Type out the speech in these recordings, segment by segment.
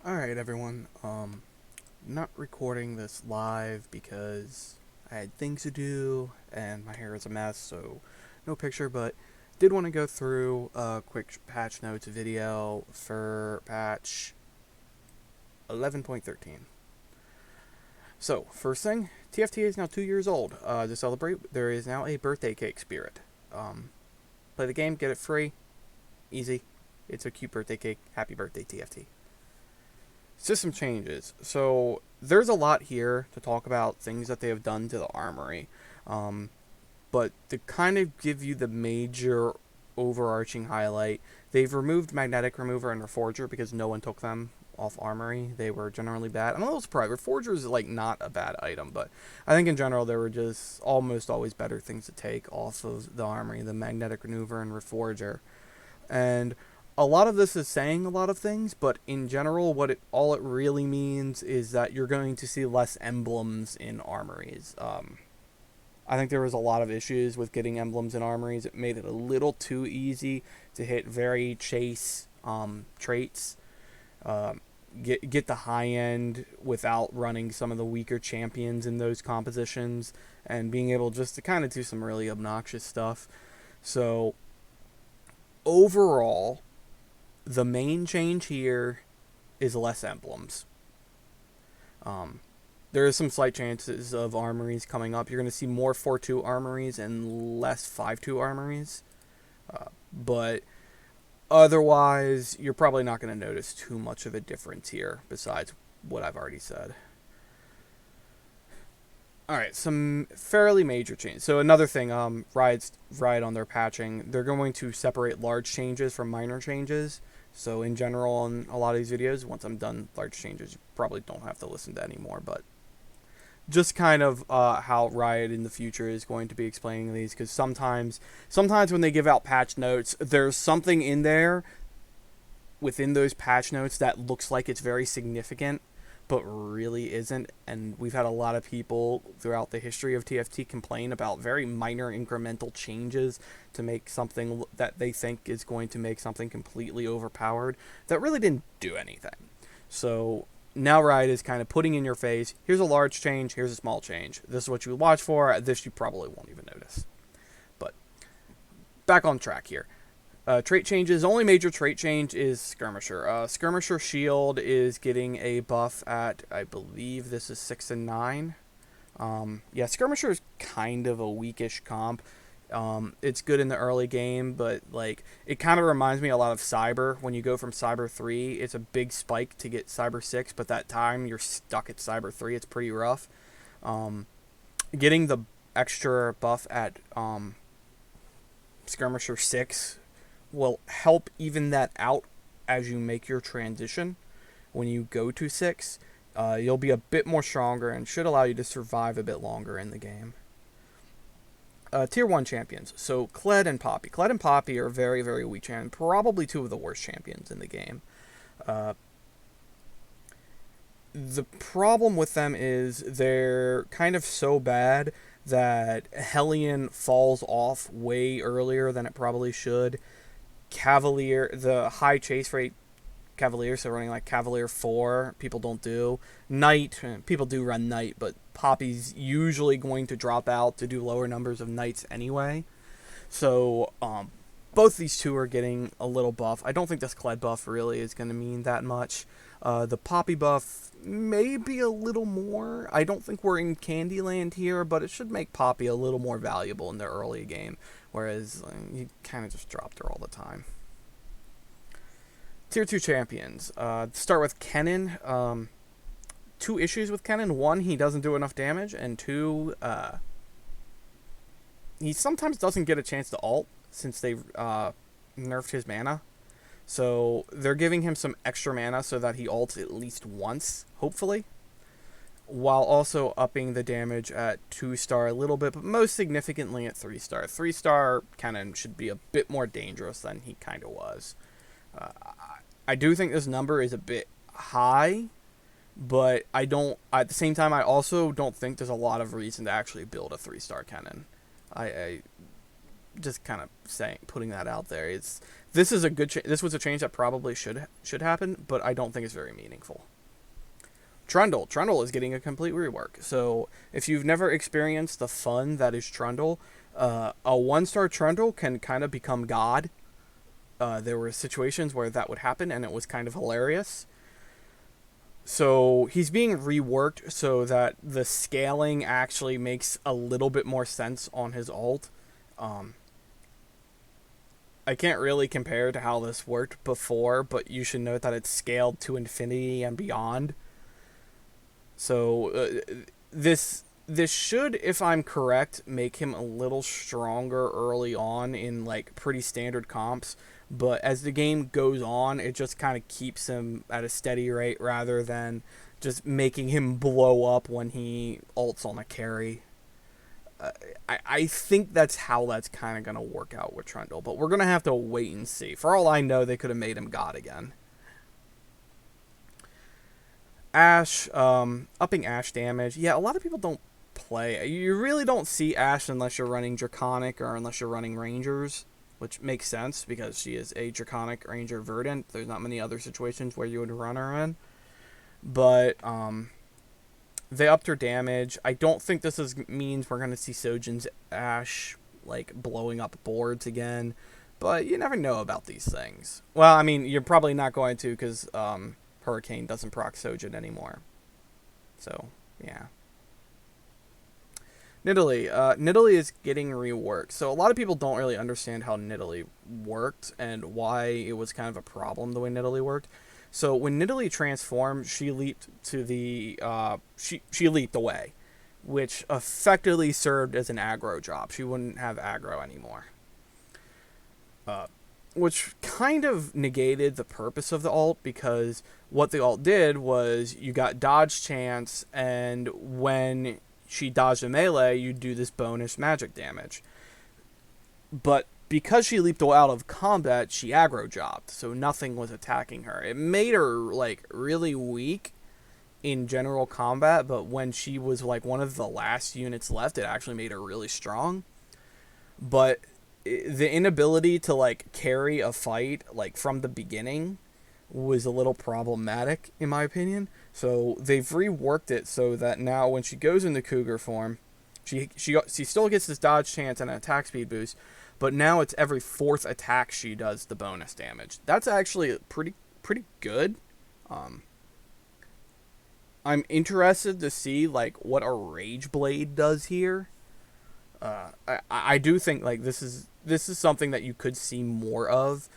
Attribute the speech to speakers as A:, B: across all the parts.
A: Alright everyone, not recording this live because I had things to do and my hair is a mess, so no picture, but did want to go through a quick patch notes video for patch 11.13. So, first thing, TFT is now 2 years old. To celebrate, there is now a birthday cake spirit. Play the game, get it free, easy. It's a cute birthday cake. Happy birthday, TFT. System changes. So there's a lot here to talk about things that they have done to the Armory. But to kind of give you the major overarching highlight, they've removed Magnetic Remover and Reforger because no one took them off Armory. They were generally bad. I'm a little surprised. Reforger is like not a bad item, but I think in general there were just almost always better things to take off of the Armory, the Magnetic Remover and Reforger. And a lot of this is saying a lot of things, but in general, all it really means is that you're going to see less emblems in armories. I think there was a lot of issues with getting emblems in armories. It made it a little too easy to hit very chase traits. Get the high end without running some of the weaker champions in those compositions, and being able just to kind of do some really obnoxious stuff. So overall, the main change here is less emblems. There is some slight chances of armories coming up. You're going to see more 4-2 armories and less 5-2 armories. But otherwise, you're probably not going to notice too much of a difference here besides what I've already said. Alright, some fairly major changes. So another thing, Riot on their patching, they're going to separate large changes from minor changes. So in general, on a lot of these videos, once I'm done large changes, you probably don't have to listen to anymore. But just kind of how Riot in the future is going to be explaining these, because sometimes when they give out patch notes, there's something in there within those patch notes that looks like it's very significant, but really isn't. And we've had a lot of people throughout the history of TFT complain about very minor incremental changes to make something that they think is going to make something completely overpowered that really didn't do anything. So now Riot is kind of putting in your face, here's a large change, here's a small change. This is what you would watch for, this you probably won't even notice. But back on track here. Trait changes. Only major trait change is Skirmisher. Skirmisher Shield is getting a buff at, I believe this is 6 and 9. Yeah, Skirmisher is kind of a weakish comp. It's good in the early game, but like it kind of reminds me a lot of Cyber. When you go from Cyber 3, it's a big spike to get Cyber 6, but that time you're stuck at Cyber 3. It's pretty rough. Getting the extra buff at Skirmisher 6 will help even that out as you make your transition. When you go to 6, you'll be a bit more stronger and should allow you to survive a bit longer in the game. Tier 1 champions. So Kled and Poppy. Kled and Poppy are very, very weak champions. Probably two of the worst champions in the game. The problem with them is they're kind of so bad that Hellion falls off way earlier than it probably should. Cavalier, the high chase rate Cavalier, so running like Cavalier 4, people don't do. Knight, people do run Knight, but Poppy's usually going to drop out to do lower numbers of Knights anyway. So, both these two are getting a little buff. I don't think this Kled buff really is going to mean that much. The Poppy buff may be a little more. I don't think we're in Candyland here, but it should make Poppy a little more valuable in the early game, whereas you kind of just dropped her all the time. Tier 2 champions. Start with Kennen. Two issues with Kennen. One, he doesn't do enough damage, and two, he sometimes doesn't get a chance to ult since they nerfed his mana. So they're giving him some extra mana so that he ults at least once, hopefully, while also upping the damage at 2-star a little bit, but most significantly at 3-star. 3-star Kennen should be a bit more dangerous than he kind of was. I do think this number is a bit high, but at the same time, I also don't think there's a lot of reason to actually build a 3-star Kennen. Just kind of putting that out there. This is a good this was a change that probably should happen, but I don't think it's very meaningful. Trundle is getting a complete rework. So if you've never experienced the fun that is Trundle, a 1-star Trundle can kind of become God. There were situations where that would happen, and it was kind of hilarious. So he's being reworked so that the scaling actually makes a little bit more sense on his ult. I can't really compare to how this worked before, but you should note that it's scaled to infinity and beyond. So this should, if I'm correct, make him a little stronger early on in like pretty standard comps. But as the game goes on, it just kind of keeps him at a steady rate rather than just making him blow up when he ults on a carry. I think that's how that's kind of going to work out with Trundle, but we're going to have to wait and see. For all I know, they could have made him God again. Ashe, upping Ashe damage. Yeah, a lot of people don't play. You really don't see Ashe unless you're running Draconic or unless you're running Rangers, which makes sense because she is a Draconic Ranger Verdant. There's not many other situations where you would run her in. But, they upped her damage. I don't think this means we're going to see Sojin's Ashe, like, blowing up boards again. But you never know about these things. Well, I mean, you're probably not going to because, Hurricane doesn't proc Sojin anymore. So, yeah. Nidalee. Nidalee is getting reworked. So a lot of people don't really understand how Nidalee worked and why it was kind of a problem the way Nidalee worked. So when Nidalee transformed, she leaped to the she leaped away, which effectively served as an aggro job. She wouldn't have aggro anymore. Which kind of negated the purpose of the ult, because what the ult did was you got dodge chance, and when she dodged a melee, you'd do this bonus magic damage. But because she leaped out of combat, she aggro jobbed, so nothing was attacking her. It made her like really weak in general combat, but when she was like one of the last units left, it actually made her really strong. But the inability to like carry a fight like from the beginning was a little problematic in my opinion. So they've reworked it so that now when she goes into Cougar form, she still gets this dodge chance and an attack speed boost, but now it's every 4th attack she does the bonus damage. That's actually pretty good. I'm interested to see like what a Rage Blade does here. I do think like this is something that you could see more of,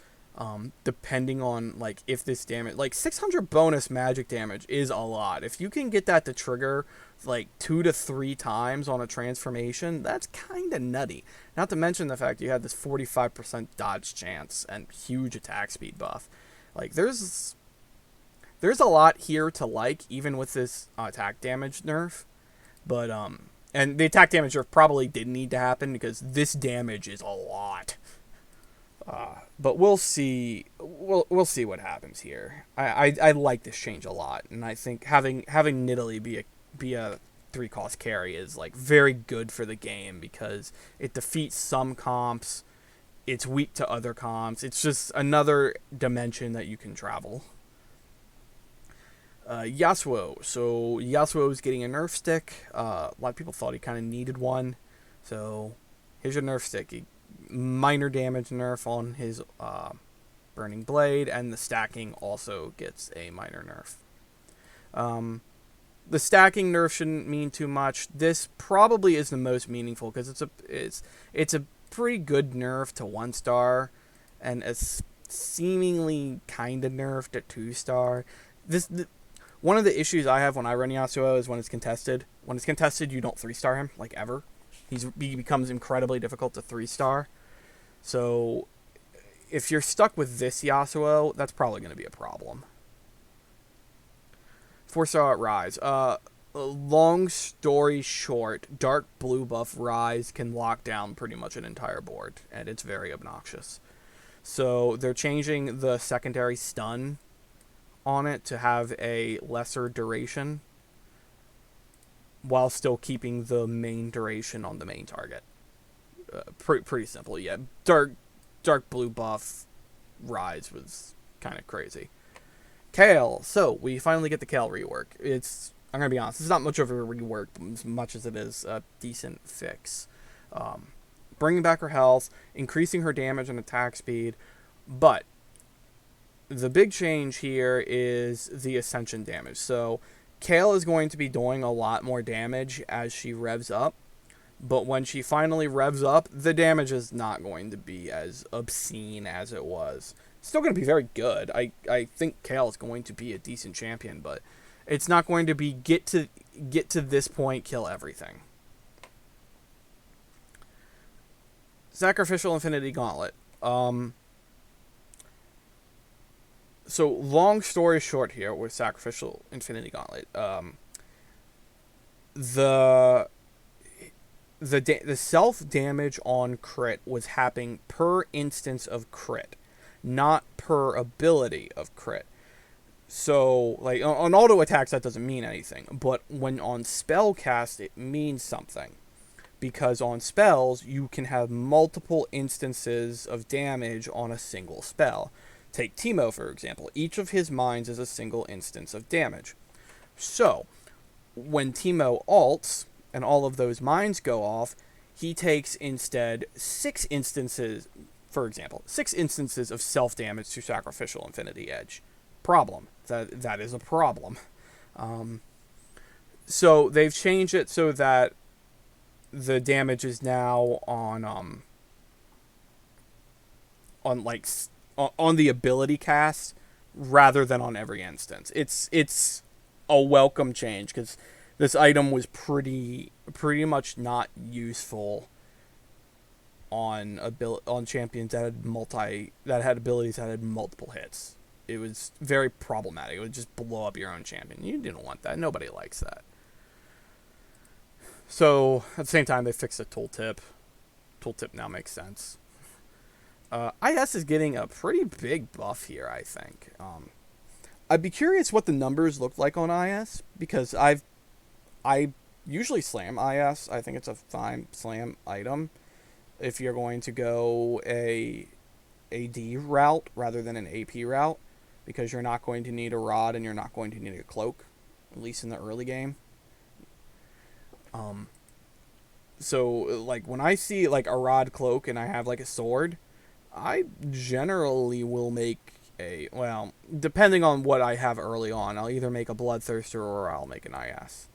A: depending on like if this damage, like 600 bonus magic damage is a lot. If you can get that to trigger like 2 to 3 times on a transformation, that's kind of nutty. Not to mention the fact you have this 45% dodge chance and huge attack speed buff. Like there's a lot here to like, even with this attack damage nerf, but and the attack damage nerf probably did need to happen because this damage is a lot. But we'll see. We'll see what happens here. I like this change a lot, and I think having Nidalee be a 3-cost carry is like very good for the game because it defeats some comps. It's weak to other comps. It's just another dimension that you can travel. Yasuo. So Yasuo is getting a nerf stick. A lot of people thought he kind of needed one. So here's your nerf stick. Minor damage nerf on his Burning Blade, and the stacking also gets a minor nerf. The stacking nerf shouldn't mean too much. This probably is the most meaningful because it's a pretty good nerf to 1-star, and a seemingly kind of nerf to 2-star. One of the issues I have when I run Yasuo is when it's contested. When it's contested, you don't 3-star him, like, ever. He becomes incredibly difficult to 3-star. So, if you're stuck with this Yasuo, that's probably going to be a problem. 4-star Ryze. Long story short, Dark Blue Buff Ryze can lock down pretty much an entire board, and it's very obnoxious. So, they're changing the secondary stun on it to have a lesser duration while still keeping the main duration on the main target. pretty simple. Yeah, dark blue buff Ryze was kind of crazy. Kayle. So we finally get the Kayle rework. I'm gonna be honest, it's not much of a rework as much as it is a decent fix. Bringing back her health, increasing her damage and attack speed, but the big change here is the ascension damage. So Kayle is going to be doing a lot more damage as she revs up, but when she finally revs up, the damage is not going to be as obscene as it was. It's still going to be very good. I think Kayle is going to be a decent champion, but it's not going to be get to this point, kill everything. Sacrificial Infinity Gauntlet. So long story short here with Sacrificial Infinity Gauntlet, the self damage on crit was happening per instance of crit, not per ability of crit. So like on auto attacks that doesn't mean anything, but when on spell cast it means something, because on spells you can have multiple instances of damage on a single spell. Take Teemo, for example. Each of his mines is a single instance of damage. So, when Teemo ults, and all of those mines go off, he takes instead 6 instances, for example, 6 instances of self-damage to Sacrificial Infinity Edge. Problem. That is a problem. So, they've changed it so that the damage is now on the ability cast rather than on every instance. It's a welcome change because this item was pretty much not useful on champions that had abilities that had multiple hits. It was very problematic. It would just blow up your own champion. You didn't want that. Nobody likes that. So at the same time, they fixed the tooltip. Tooltip now makes sense. IS is getting a pretty big buff here, I think. I'd be curious what the numbers look like on IS, because I usually slam IS. I think it's a fine slam item if you're going to go a AD route rather than an AP route, because you're not going to need a rod and you're not going to need a cloak, at least in the early game. So like when I see like a rod cloak and I have like a sword, I generally will make depending on what I have early on, I'll either make a Bloodthirster or I'll make an IS.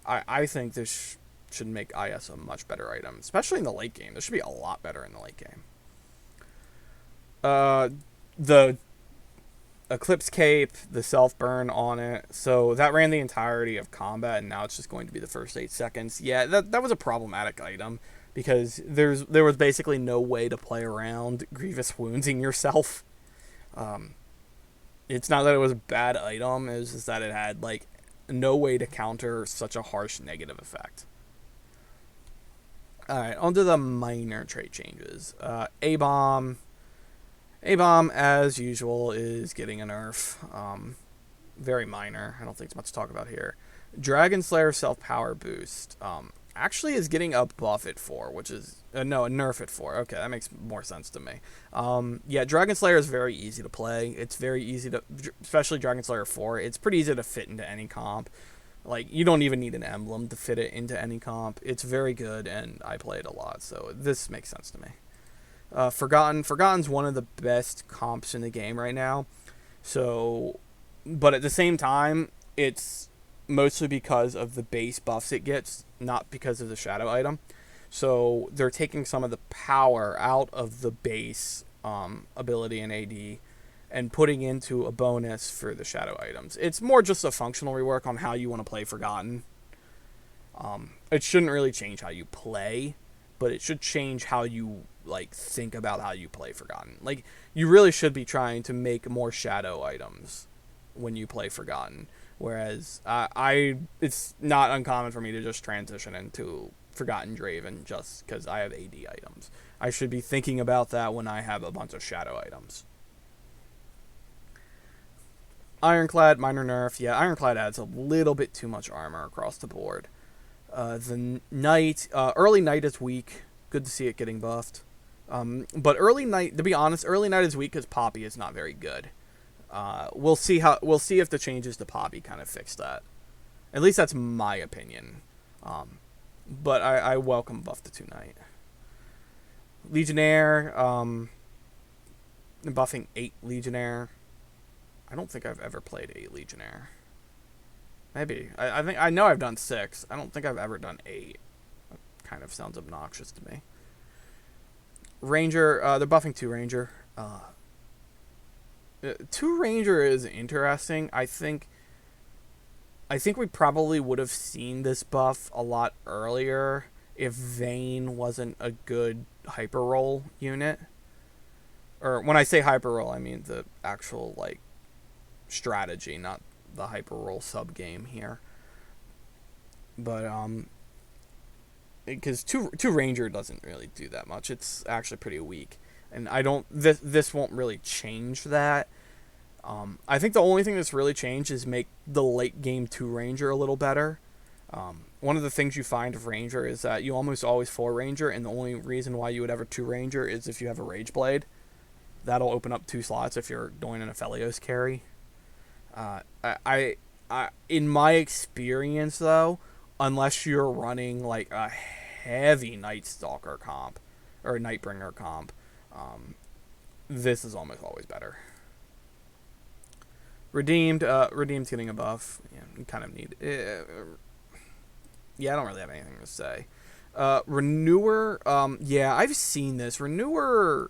A: I think this should make IS a much better item, especially in the late game. This should be a lot better in the late game. The Eclipse Cape, the self-burn on it, so that ran the entirety of combat, and now it's just going to be the first 8 seconds. Yeah, that was a problematic item, because there was basically no way to play around grievous woundsing yourself. It's not that it was a bad item, it was just that it had like no way to counter such a harsh negative effect. Alright, onto the minor trait changes. A-Bomb, as usual, is getting a nerf. Very minor. I don't think there's much to talk about here. Dragon Slayer self-power boost actually is getting a buff at 4, which is... a nerf at 4. Okay, that makes more sense to me. Yeah, Dragon Slayer is very easy to play. It's very easy to... especially Dragon Slayer 4. It's pretty easy to fit into any comp. Like, you don't even need an emblem to fit it into any comp. It's very good, and I play it a lot, so this makes sense to me. Forgotten's one of the best comps in the game right now. So, but at the same time, it's mostly because of the base buffs it gets, not because of the shadow item. So they're taking some of the power out of the base ability in AD and putting into a bonus for the shadow items. It's more just a functional rework on how you want to play Forgotten. It shouldn't really change how you play, but it should change how you like think about how you play Forgotten. Like, you really should be trying to make more shadow items when you play Forgotten, whereas it's not uncommon for me to just transition into Forgotten Draven just because I have AD items. I should be thinking about that when I have a bunch of shadow items. Ironclad, minor nerf. Yeah, Ironclad adds a little bit too much armor across the board. The Knight, early Knight is weak. Good to see it getting buffed. But early Knight, to be honest, early Knight is weak because Poppy is not very good. We'll see if the changes to Poppy kind of fix that. At least that's my opinion. But I welcome buff to 2 Knight. Legionnaire, buffing 8 Legionnaire. I don't think I've ever played 8 Legionnaire. Maybe. I know I've done 6. I don't think I've ever done 8. That kind of sounds obnoxious to me. Ranger, they're buffing 2 Ranger. 2 Ranger is interesting. I think we probably would have seen this buff a lot earlier if Vayne wasn't a good hyper roll unit. Or when I say hyper roll, I mean the actual like strategy, not the hyper roll sub game here. But because two Ranger doesn't really do that much. It's actually pretty weak, and I don't. This won't really change that. I think the only thing that's really changed is make the late game 2 Ranger a little better. One of the things you find of Ranger is that you almost always 4 Ranger, and the only reason why you would ever 2 Ranger is if you have a Rage Blade. That'll open up 2 slots if you're doing an Aphelios carry. I in my experience though, unless you're running like a heavy Night Stalker comp or a Nightbringer comp, this is almost always better. Redeemed's getting a buff. Yeah, you kind of need. Yeah, I don't really have anything to say. Renewer. Yeah, I've seen this. Renewer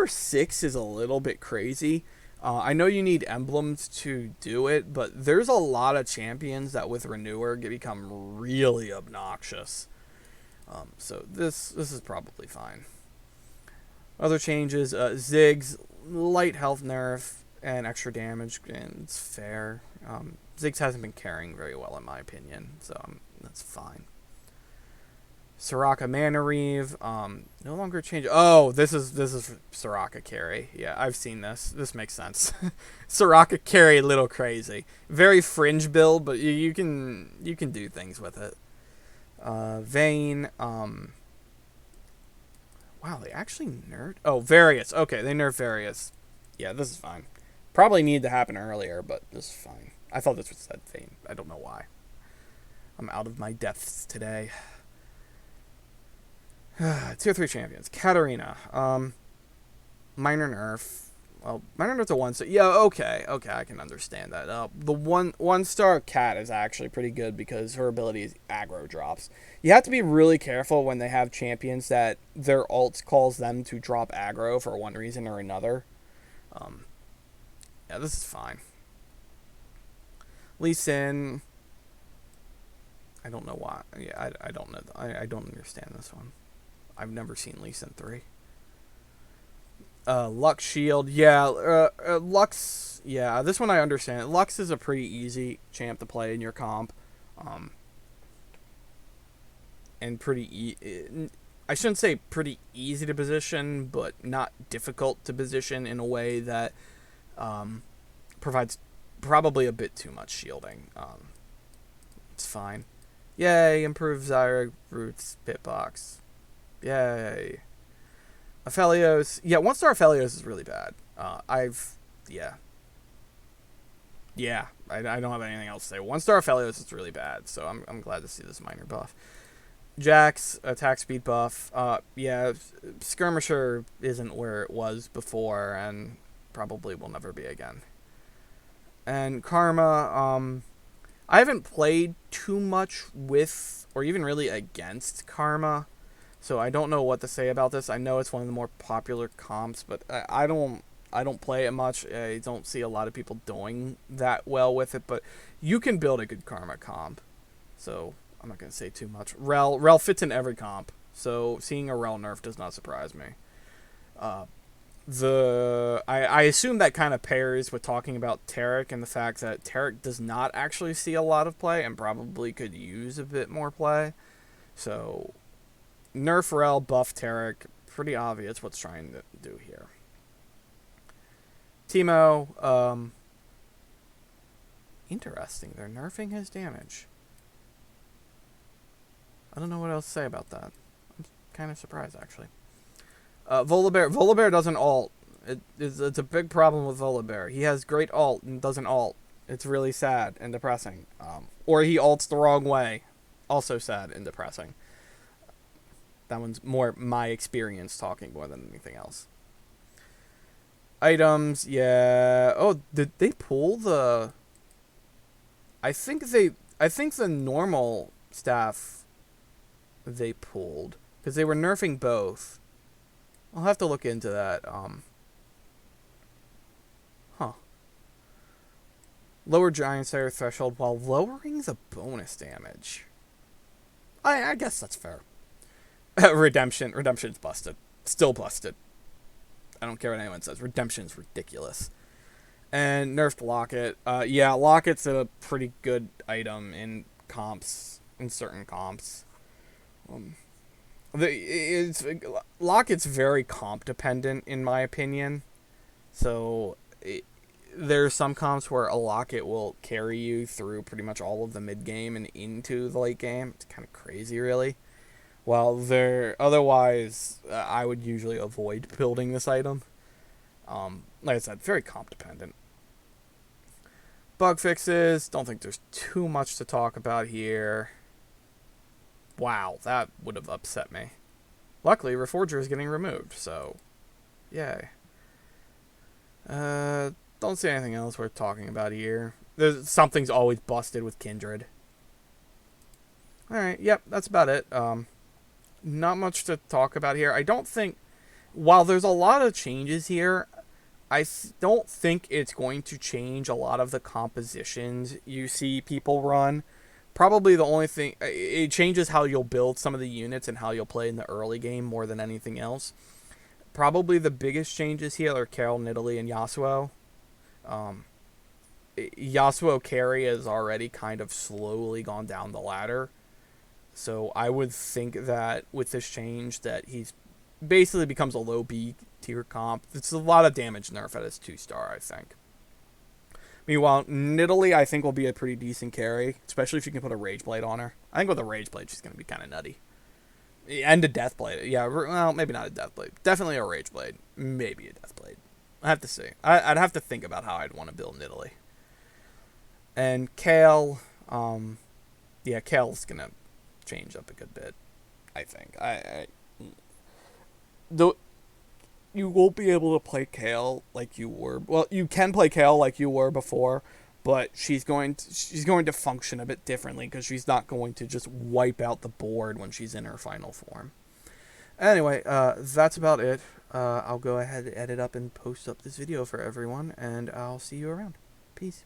A: 6 is a little bit crazy. I know you need emblems to do it, but there's a lot of champions that with Renewer become really obnoxious. So this is probably fine. Other changes, Ziggs, light health nerf, and extra damage, and it's fair. Ziggs hasn't been carrying very well in my opinion, so that's fine. Soraka Mana Reave, no longer change. Oh, this is Soraka carry. Yeah, I've seen this. This makes sense. Soraka carry, a little crazy. Very fringe build, but you can do things with it. Vayne, wow, they actually nerfed. Oh, Various. Okay, they nerfed Various. Yeah, this is fine. Probably needed to happen earlier, but this is fine. I thought this was said Vayne. I don't know why. I'm out of my depths today. Tier 3 champions. Katarina. Minor nerf. Well, minor nerf's a 1 star. Yeah, okay, I can understand that. The one star Cat is actually pretty good because her ability is aggro drops. You have to be really careful when they have champions that their ult calls them to drop aggro for one reason or another. Yeah, this is fine. Lee Sin. I don't know why. Yeah, I don't know. I don't understand this one. I've never seen Lee Sin 3. Lux Shield. Yeah, Lux. Yeah, this one I understand. Lux is a pretty easy champ to play in your comp. And I shouldn't say pretty easy to position, but not difficult to position in a way that provides probably a bit too much shielding. It's fine. Yay, improved Zyra Roots Pitbox. Yay. Aphelios. Yeah, 1 star Aphelios is really bad. Yeah, I don't have anything else to say. 1 star Aphelios is really bad, so I'm glad to see this minor buff. Jax, attack speed buff. Yeah, Skirmisher isn't where it was before, and probably will never be again. And Karma, I haven't played too much with, or even really against Karma, so I don't know what to say about this. I know it's one of the more popular comps, but I don't play it much. I don't see a lot of people doing that well with it, but you can build a good Karma comp, so I'm not going to say too much. Rel fits in every comp, so seeing a Rel nerf does not surprise me. I assume that kind of pairs with talking about Taric and the fact that Taric does not actually see a lot of play and probably could use a bit more play. So, nerf Rel, buff Taric, pretty obvious what's trying to do here. Teemo, interesting. They're nerfing his damage. I don't know what else to say about that. I'm kind of surprised, actually. Volibear doesn't ult. It's a big problem with Volibear. He has great ult and doesn't ult. It's really sad and depressing. Or he ults the wrong way. Also sad and depressing. That one's more my experience talking more than anything else. Items, yeah. Oh, did they pull the... I think the normal staff they pulled. Because they were nerfing both. I'll have to look into that. Lower Giant Slayer threshold while lowering the bonus damage. I guess that's fair. Redemption's busted. Still busted. I don't care what anyone says. Redemption's ridiculous. And nerfed Locket. Yeah, Locket's a pretty good item in comps, in certain comps. Locket's very comp dependent, in my opinion. So there's some comps where a Locket will carry you through pretty much all of the mid game and into the late game. It's kind of crazy, really. While otherwise, I would usually avoid building this item. Like I said, very comp dependent. Bug fixes. Don't think there's too much to talk about here. Wow, that would have upset me. Luckily, Reforger is getting removed, so yay. Don't see anything else worth talking about here. Something's always busted with Kindred. Alright, yep, that's about it. Not much to talk about here. I don't think, while there's a lot of changes here, I don't think it's going to change a lot of the compositions you see people run. Probably the only thing, it changes how you'll build some of the units and how you'll play in the early game more than anything else. Probably the biggest changes here are Kayle, Nidalee, and Yasou. Yasuo carry has already kind of slowly gone down the ladder. So I would think that with this change that he's basically becomes a low B tier comp. It's a lot of damage nerf at his 2-star, I think. Meanwhile, Nidalee I think will be a pretty decent carry, especially if you can put a Rage Blade on her. I think with a Rage Blade she's going to be kind of nutty. And a Death Blade. Yeah, well, maybe not a Death Blade. Definitely a Rage Blade. Maybe a Death Blade. I have to see. I'd have to think about how I'd want to build Nidalee. And Kayle, yeah, Kayle's going to change up a good bit, I think. You won't be able to play Kayle like you were. Well, you can play Kayle like you were before, but she's going to function a bit differently because she's not going to just wipe out the board when she's in her final form. Anyway, that's about it. I'll go ahead and edit up and post up this video for everyone, and I'll see you around. Peace.